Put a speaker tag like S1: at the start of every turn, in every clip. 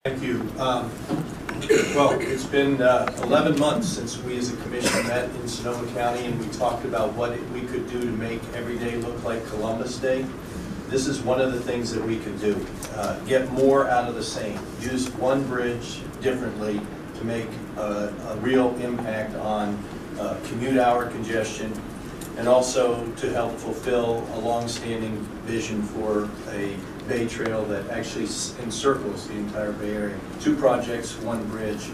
S1: Thank you. Well, it's been 11 months since we as a commission met in Sonoma County and we talked about what we could do to make every day look like Columbus Day. This is one of the things that we could do. Get more out of the same. Use one bridge differently to make a real impact on commute hour congestion, and also to help fulfill a long-standing vision for a Bay Trail that actually encircles the entire Bay Area. 2 projects, 1 bridge.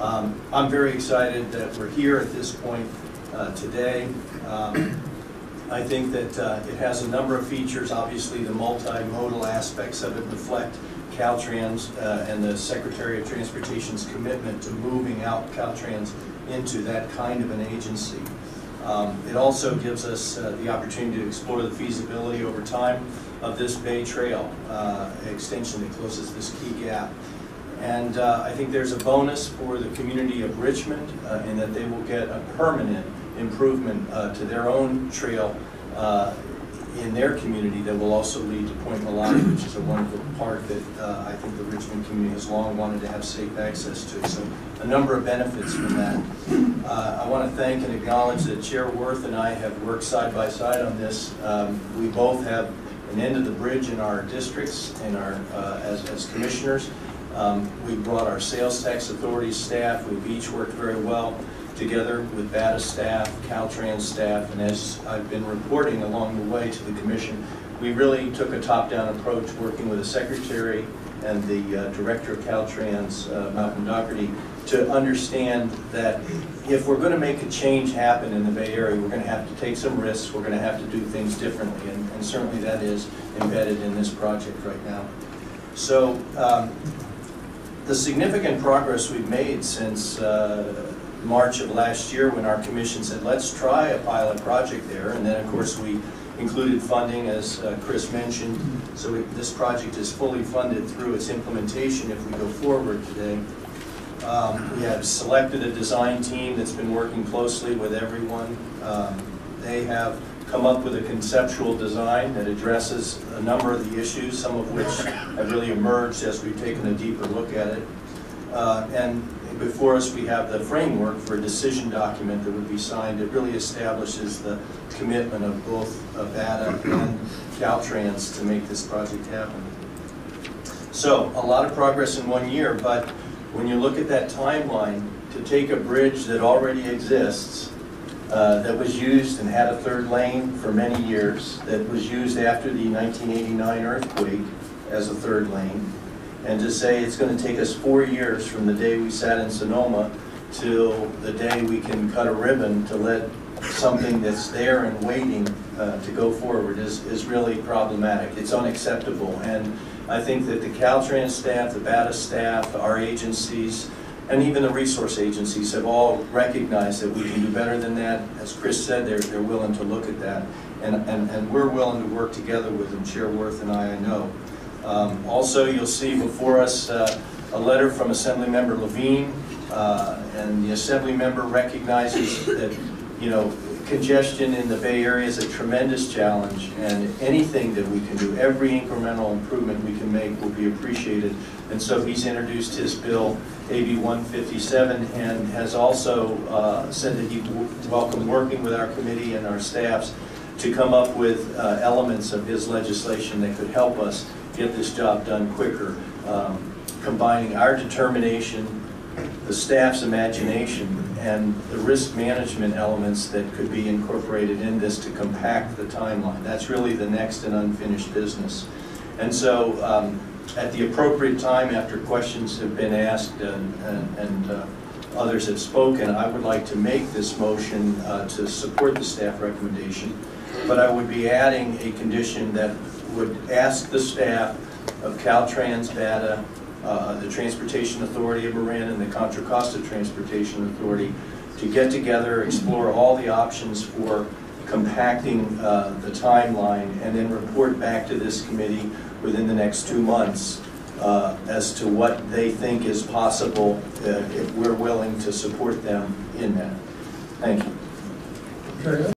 S1: I'm very excited that we're here at this point today. I think that it has a number of features. Obviously, the multimodal aspects of it reflect Caltrans and the Secretary of Transportation's commitment to moving out Caltrans into that kind of an agency. It also gives us the opportunity to explore the feasibility over time of this Bay Trail extension that closes this key gap. And I think there's a bonus for the community of Richmond in that they will get a permanent improvement to their own trail in their community that will also lead to Point Milani, which is a wonderful park that I think the Richmond community has long wanted to have safe access to. So a number of benefits from that. I want to thank and acknowledge that Chair Worth and I have worked side by side on this. We both have an end of the bridge in our districts and our as commissioners. We brought our sales tax authority staff. We've each worked very well together with BATA staff, Caltrans staff, and as I've been reporting along the way to the Commission, we really took a top-down approach working with the Secretary and the Director of Caltrans, Malcolm Doherty, to understand that if we're going to make a change happen in the Bay Area, we're going to have to take some risks, we're going to have to do things differently, and certainly that is embedded in this project right now. So the significant progress we've made since March of last year when our commission said, let's try a pilot project there, and then of course we included funding, as Chris mentioned, so this project is fully funded through its implementation if we go forward today. We have selected a design team that's been working closely with everyone. They have come up with a conceptual design that addresses a number of the issues, some of which have really emerged as we've taken a deeper look at it. And before us we have the framework for a decision document that would be signed. It really establishes the commitment of both BATA and Caltrans to make this project happen. So a lot of progress in 1 year, but when you look at that timeline, to take a bridge that already exists, that was used and had a 3rd lane for many years, that was used after the 1989 earthquake as a 3rd lane, and to say it's going to take us 4 years from the day we sat in Sonoma till the day we can cut a ribbon to let something that's there and waiting to go forward is really problematic. It's unacceptable, and I think that the Caltrans staff, the BATA staff, our agencies, and even the resource agencies have all recognized that we can do better than that. As Chris said, they're willing to look at that, and we're willing to work together with them, Chair Worth and I know. Also, you'll see before us a letter from Assemblymember Levine, and the Assemblymember recognizes that, you know, congestion in the Bay Area is a tremendous challenge, and anything that we can do, every incremental improvement we can make will be appreciated. And so he's introduced his bill, AB 157, and has also said that he'd welcome working with our committee and our staffs to come up with elements of his legislation that could help us get this job done quicker, combining our determination, the staff's imagination, and the risk management elements that could be incorporated in this to compact the timeline. That's really the next and unfinished business. And so at the appropriate time, after questions have been asked and others have spoken, I would like to make this motion to support the staff recommendation, but I would be adding a condition that would ask the staff of Caltrans, BATA, the Transportation Authority of Marin, and the Contra Costa Transportation Authority to get together, explore all the options for compacting the timeline, and then report back to this committee within the next 2 months as to what they think is possible if we're willing to support them in that. Thank you.